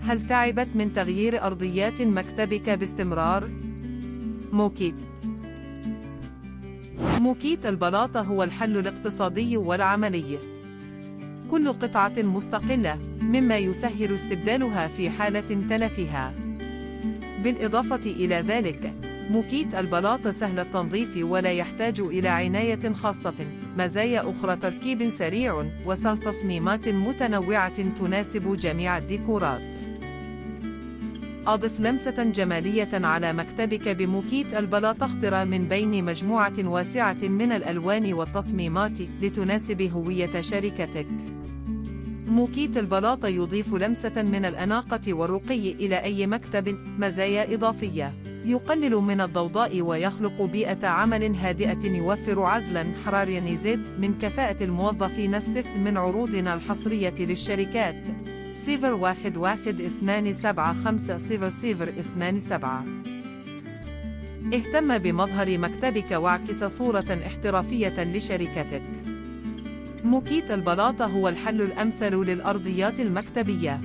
هل تعبت من تغيير أرضيات مكتبك باستمرار؟ موكيت. موكيت البلاطة هو الحل الاقتصادي والعملي. كل قطعة مستقلة، مما يسهل استبدالها في حالة تلفها. بالإضافة إلى ذلك، موكيت البلاطة سهل التنظيف ولا يحتاج إلى عناية خاصة. مزايا أخرى: تركيب سريع وسهل، تصميمات متنوعة تناسب جميع الديكورات. أضف لمسة جمالية على مكتبك بموكيت البلاطة. اختر من بين مجموعة واسعة من الألوان والتصميمات لتناسب هوية شركتك. موكيت البلاطة يضيف لمسة من الأناقة والرقي إلى أي مكتب. مزايا إضافية: يقلل من الضوضاء ويخلق بيئة عمل هادئة. يوفر عزلاً حرارياً زد من كفاءة الموظفين. استفد من عروضنا الحصرية للشركات 0112750027. اهتم بمظهر مكتبك واعكس صورة احترافية لشركتك. موكيت البلاطة هو الحل الأمثل للأرضيات المكتبية.